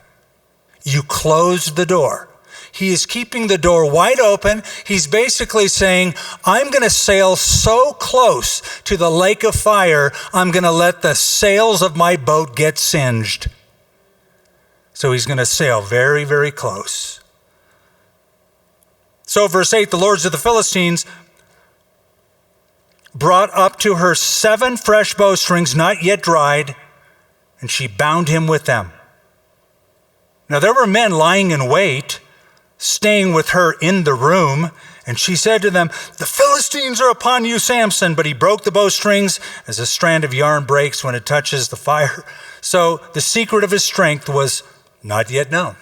You close the door. He is keeping the door wide open. He's basically saying, I'm going to sail so close to the lake of fire, I'm going to let the sails of my boat get singed. So he's going to sail very, very close. So verse 8, the lords of the Philistines brought up to her 7 fresh bowstrings, not yet dried, and she bound him with them. Now there were men lying in wait, staying with her in the room, and she said to them, the Philistines are upon you, Samson. But he broke the bowstrings as a strand of yarn breaks when it touches the fire. So the secret of his strength was not yet known.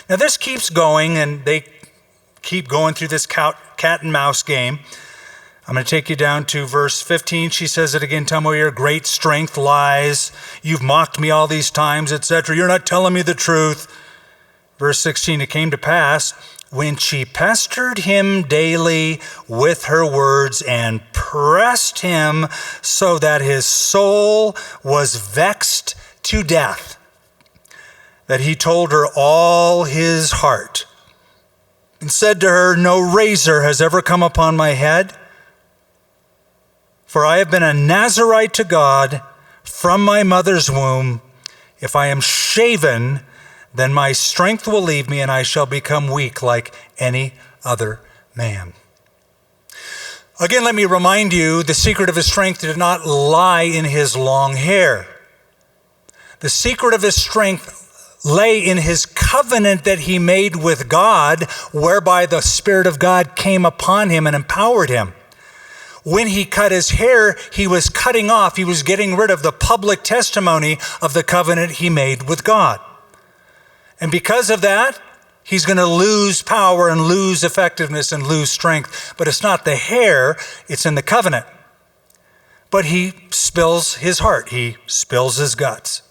Now this keeps going, and they keep going through this cat and mouse game. I'm going to take you down to verse 15. She says it again, tell me where your great strength lies. You've mocked me all these times, etc. You're not telling me the truth. Verse 16, it came to pass when she pestered him daily with her words and pressed him so that his soul was vexed to death, that he told her all his heart and said to her, no razor has ever come upon my head, for I have been a Nazirite to God from my mother's womb. If I am shaven, then my strength will leave me, and I shall become weak like any other man. Again, let me remind you, the secret of his strength did not lie in his long hair. The secret of his strength lay in his covenant that he made with God, whereby the Spirit of God came upon him and empowered him. When he cut his hair, he was cutting off, he was getting rid of the public testimony of the covenant he made with God. And because of that, he's going to lose power and lose effectiveness and lose strength. But it's not the hair, it's in the covenant. But he spills his heart, he spills his guts.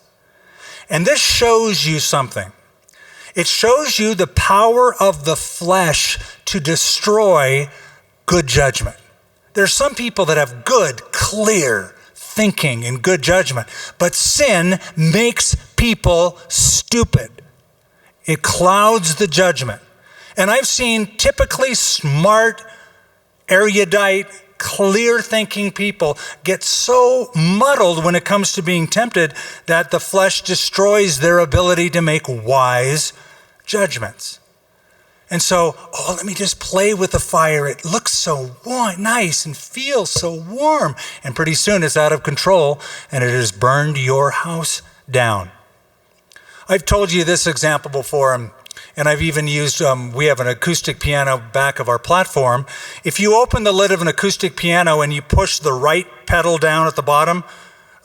And this shows you something. It shows you the power of the flesh to destroy good judgment. There's some people that have good, clear thinking and good judgment, but sin makes people stupid. It clouds the judgment. And I've seen typically smart, erudite, clear thinking people get so muddled when it comes to being tempted that the flesh destroys their ability to make wise judgments. And so, let me just play with the fire. It looks so nice and feels so warm. And pretty soon it's out of control and it has burned your house down. I've told you this example before, and I've even used, we have an acoustic piano back of our platform. If you open the lid of an acoustic piano and you push the right pedal down at the bottom,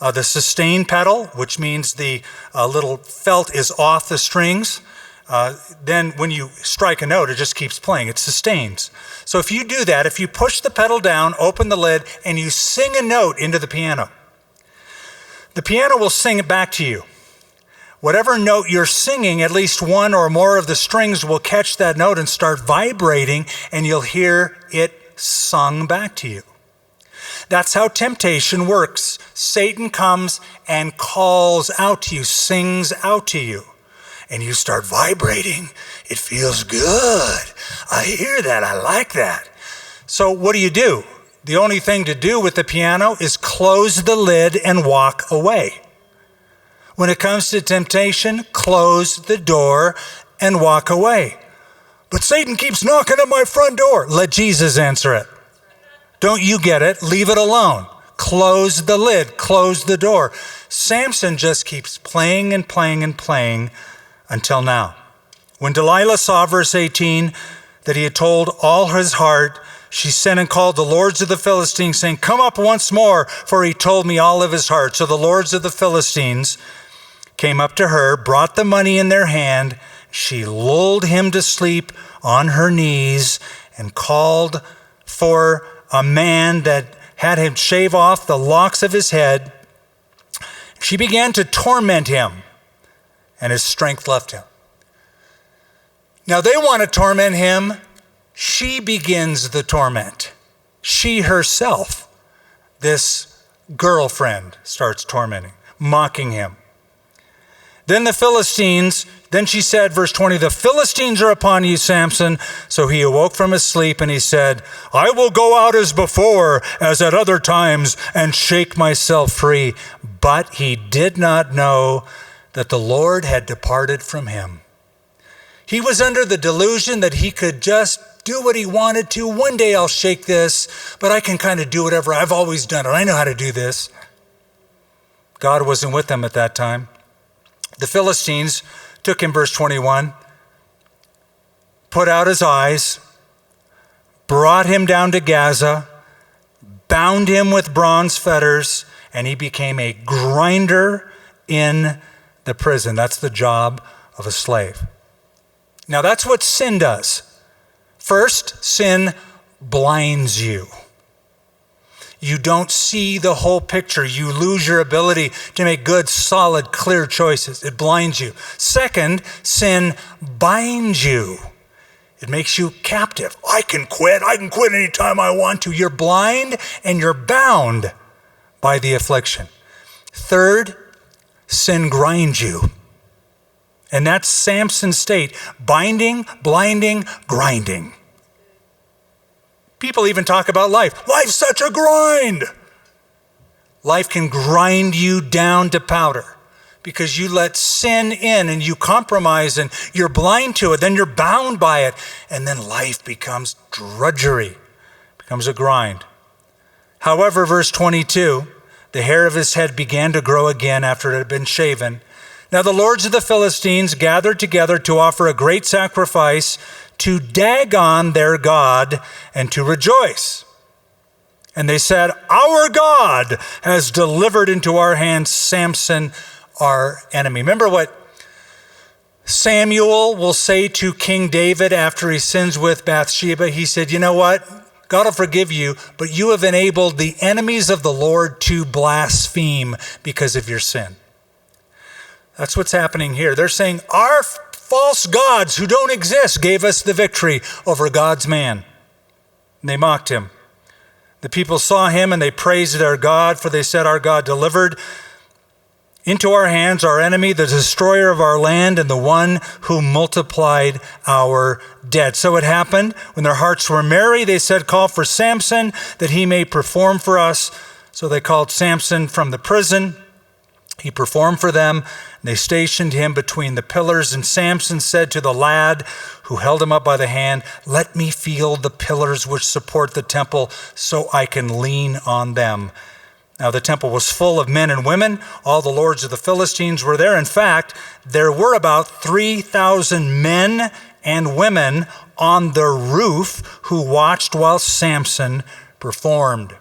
the sustain pedal, which means the little felt is off the strings, then when you strike a note, it just keeps playing. It sustains. So if you do that, if you push the pedal down, open the lid, and you sing a note into the piano will sing it back to you. Whatever note you're singing, at least one or more of the strings will catch that note and start vibrating, and you'll hear it sung back to you. That's how temptation works. Satan comes and calls out to you, sings out to you, and you start vibrating. It feels good. I hear that. I like that. So what do? The only thing to do with the piano is close the lid and walk away. When it comes to temptation, close the door and walk away. But Satan keeps knocking at my front door. Let Jesus answer it. Don't you get it? Leave it alone. Close the lid. Close the door. Samson just keeps playing and playing and playing until now. When Delilah saw, verse 18, that he had told all his heart, she sent and called the lords of the Philistines, saying, come up once more, for he told me all of his heart. So the lords of the Philistines came up to her, brought the money in their hand. She lulled him to sleep on her knees and called for a man that had him shave off the locks of his head. She began to torment him, and his strength left him. Now they want to torment him. She begins the torment. She herself, this girlfriend, starts tormenting, mocking him. Then she said, verse 20, the Philistines are upon you, Samson. So he awoke from his sleep and he said, I will go out as before, as at other times, and shake myself free. But he did not know that the Lord had departed from him. He was under the delusion that he could just do what he wanted to. One day I'll shake this, but I can kind of do whatever. I've always done it. I know how to do this. God wasn't with them at that time. The Philistines took him, verse 21, put out his eyes, brought him down to Gaza, bound him with bronze fetters, and he became a grinder in the prison. That's the job of a slave. Now that's what sin does. First, sin blinds you. You don't see the whole picture. You lose your ability to make good, solid, clear choices. It blinds you. Second, sin binds you. It makes you captive. I can quit anytime I want to. You're blind and you're bound by the affliction. Third, sin grinds you. And that's Samson's state. Binding, blinding, grinding. People even talk about life. Life's such a grind. Life can grind you down to powder because you let sin in and you compromise and you're blind to it. Then you're bound by it. And then life becomes drudgery, becomes a grind. However, verse 22, the hair of his head began to grow again after it had been shaven. Now the lords of the Philistines gathered together to offer a great sacrifice to Dagon their god and to rejoice. And they said, our God has delivered into our hands Samson, our enemy. Remember what Samuel will say to King David after he sins with Bathsheba? He said, you know what? God will forgive you, but you have enabled the enemies of the Lord to blaspheme because of your sin. That's what's happening here. They're saying, our false gods who don't exist gave us the victory over God's man. And they mocked him. The people saw him and they praised their God, for they said, our God delivered into our hands our enemy, the destroyer of our land, and the one who multiplied our dead. So it happened, when their hearts were merry, they said, call for Samson, that he may perform for us. So they called Samson from the prison. He performed for them. They stationed him between the pillars. And Samson said to the lad who held him up by the hand, let me feel the pillars which support the temple so I can lean on them. Now the temple was full of men and women. All the lords of the Philistines were there. In fact, there were about 3,000 men and women on the roof who watched while Samson performed.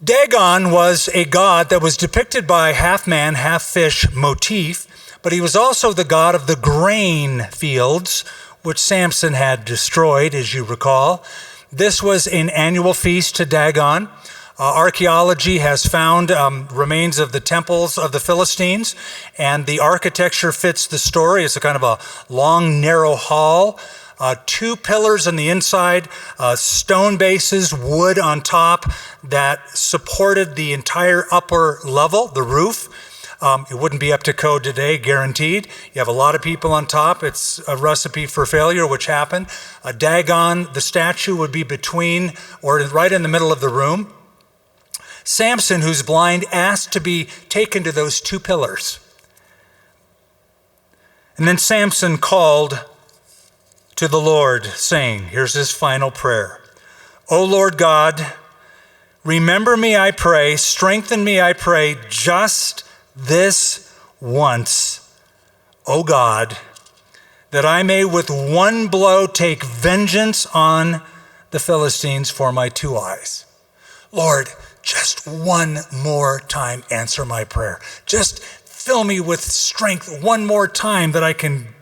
Dagon was a god that was depicted by half man, half fish motif, but he was also the god of the grain fields, which Samson had destroyed, as you recall. This was an annual feast to Dagon. Archaeology has found remains of the temples of the Philistines, and the architecture fits the story. It's a kind of a long, narrow hall. 2 pillars on the inside, stone bases, wood on top that supported the entire upper level, the roof. It wouldn't be up to code today, guaranteed. You have a lot of people on top. It's a recipe for failure, which happened. Dagon, the statue, would be between or right in the middle of the room. Samson, who's blind, asked to be taken to those 2 pillars. And then Samson called to the Lord, saying, here's his final prayer. O Lord God, remember me, I pray, strengthen me, I pray, just this once, O God, that I may with one blow take vengeance on the Philistines for my 2 eyes. Lord, just one more time, answer my prayer. Just fill me with strength one more time that I can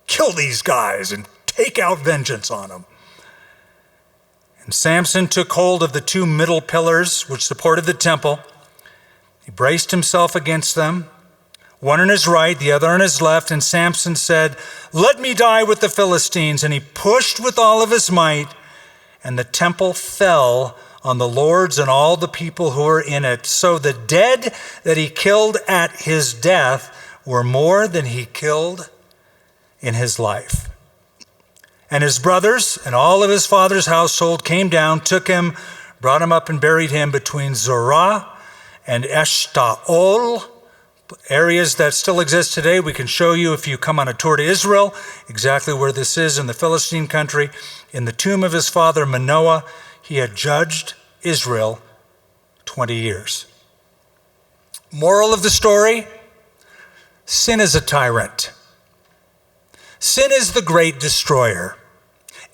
kill these guys and take out vengeance on them. And Samson took hold of the 2 middle pillars which supported the temple. He braced himself against them, one on his right, the other on his left. And Samson said, let me die with the Philistines. And he pushed with all of his might, and the temple fell on the lords and all the people who were in it. So the dead that he killed at his death were more than he killed in his life. And his brothers and all of his father's household came down, took him, brought him up and buried him between Zorah and Eshtaol, areas that still exist today. We can show you if you come on a tour to Israel exactly where this is in the Philistine country. In the tomb of his father Manoah, he had judged Israel 20 years. Moral of the story, sin is a tyrant. Sin is the great destroyer.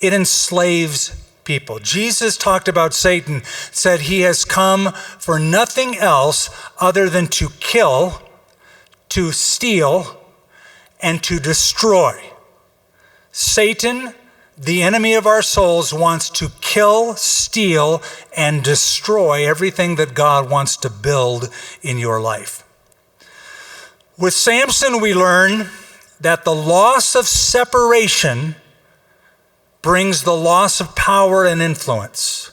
It enslaves people. Jesus talked about Satan, said he has come for nothing else other than to kill, to steal, and to destroy. Satan, the enemy of our souls, wants to kill, steal, and destroy everything that God wants to build in your life. With Samson, we learn that the loss of separation brings the loss of power and influence.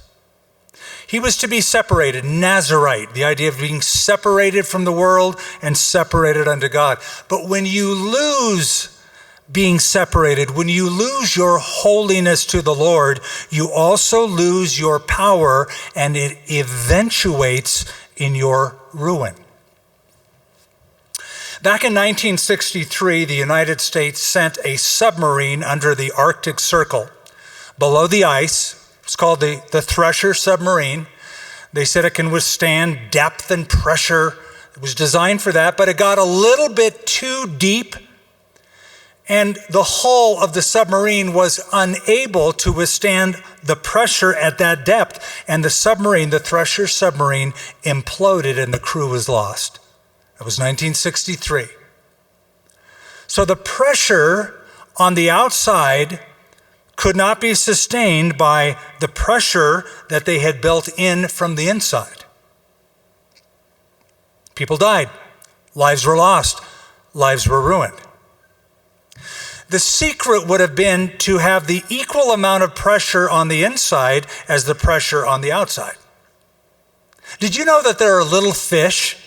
He was to be separated, Nazarite, the idea of being separated from the world and separated unto God. But when you lose being separated, when you lose your holiness to the Lord, you also lose your power, and it eventuates in your ruin. Back in 1963, the United States sent a submarine under the Arctic Circle, below the ice. It's called the Thresher submarine. They said it can withstand depth and pressure. It was designed for that, but it got a little bit too deep, and the hull of the submarine was unable to withstand the pressure at that depth, and the submarine, the Thresher submarine, imploded and the crew was lost. It was 1963. So the pressure on the outside could not be sustained by the pressure that they had built in from the inside. People died. Lives were lost. Lives were ruined. The secret would have been to have the equal amount of pressure on the inside as the pressure on the outside. Did you know that there are little fish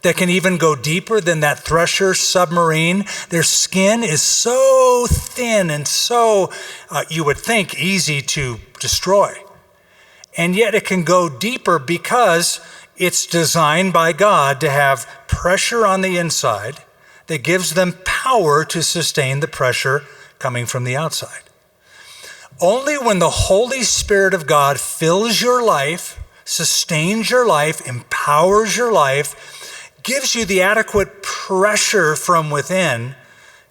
that can even go deeper than that Thresher submarine? Their skin is so thin and so, you would think, easy to destroy. And yet it can go deeper because it's designed by God to have pressure on the inside that gives them power to sustain the pressure coming from the outside. Only when the Holy Spirit of God fills your life, sustains your life, empowers your life, gives you the adequate pressure from within,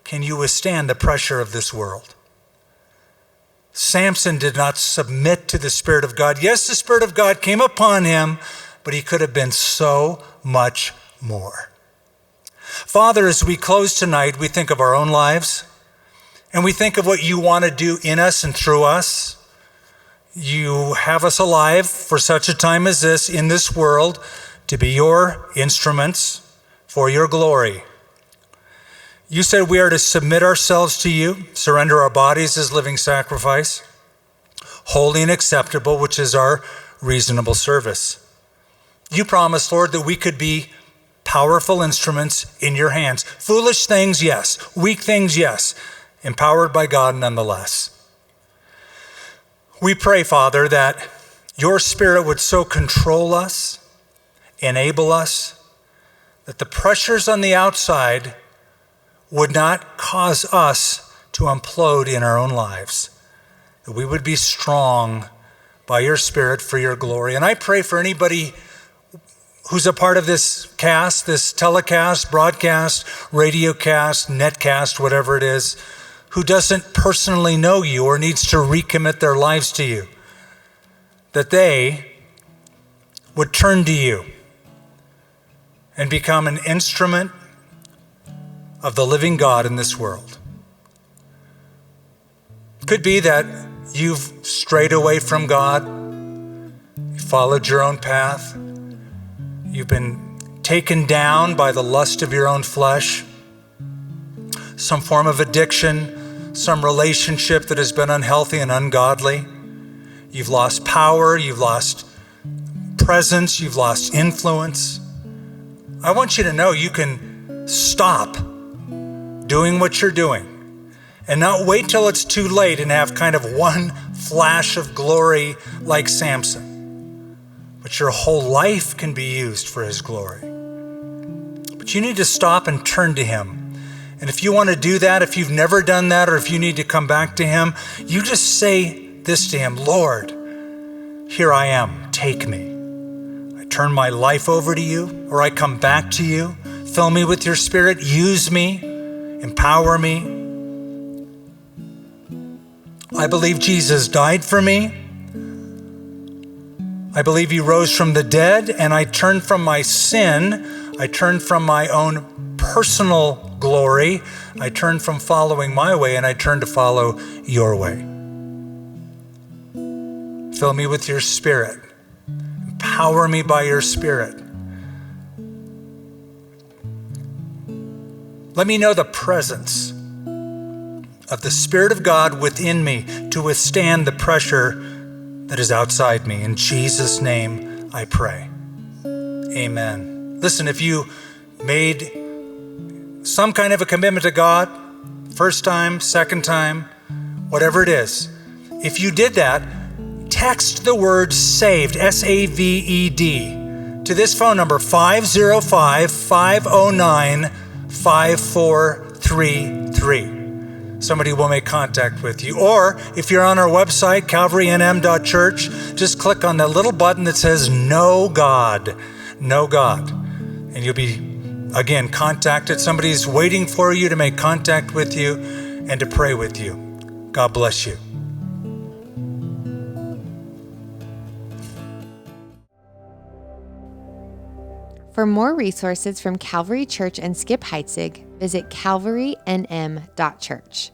can you withstand the pressure of this world. Samson did not submit to the Spirit of God. Yes, the Spirit of God came upon him, but he could have been so much more. Father, as we close tonight, we think of our own lives, and we think of what you want to do in us and through us. You have us alive for such a time as this in this world, to be your instruments for your glory. You said we are to submit ourselves to you, surrender our bodies as living sacrifice, holy and acceptable, which is our reasonable service. You promised, Lord, that we could be powerful instruments in your hands. Foolish things, yes. Weak things, yes. Empowered by God nonetheless. We pray, Father, that your Spirit would so control us, enable us, that the pressures on the outside would not cause us to implode in our own lives, that we would be strong by your Spirit for your glory. And I pray for anybody who's a part of this cast, this telecast, broadcast, radio cast, netcast, whatever it is, who doesn't personally know you or needs to recommit their lives to you, that they would turn to you and become an instrument of the living God in this world. It could be that you've strayed away from God, you followed your own path, you've been taken down by the lust of your own flesh, some form of addiction, some relationship that has been unhealthy and ungodly. You've lost power, you've lost presence, you've lost influence. I want you to know you can stop doing what you're doing, and not wait till it's too late and have kind of one flash of glory like Samson. But your whole life can be used for his glory. But you need to stop and turn to him. And if you want to do that, if you've never done that, or if you need to come back to him, you just say this to him: Lord, here I am, take me. I turn my life over to you, or I come back to you. Fill me with your Spirit, use me, empower me. I believe Jesus died for me. I believe he rose from the dead, and I turn from my sin. I turn from my own personal glory. I turn from following my way, and I turn to follow your way. Fill me with your Spirit. Empower me by your Spirit. Let me know the presence of the Spirit of God within me to withstand the pressure that is outside me. In Jesus' name I pray. Amen. Listen, if you made some kind of a commitment to God, first time, second time, whatever it is, if you did that, text the word SAVED, S-A-V-E-D, to this phone number, 505-509-5433. Somebody will make contact with you. Or if you're on our website, calvarynm.church, just click on that little button that says Know God. Know God. And you'll be, again, contacted. Somebody's waiting for you to make contact with you and to pray with you. God bless you. For more resources from Calvary Church and Skip Heitzig, visit calvarynm.church.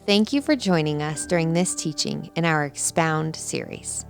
Thank you for joining us during this teaching in our Expound series.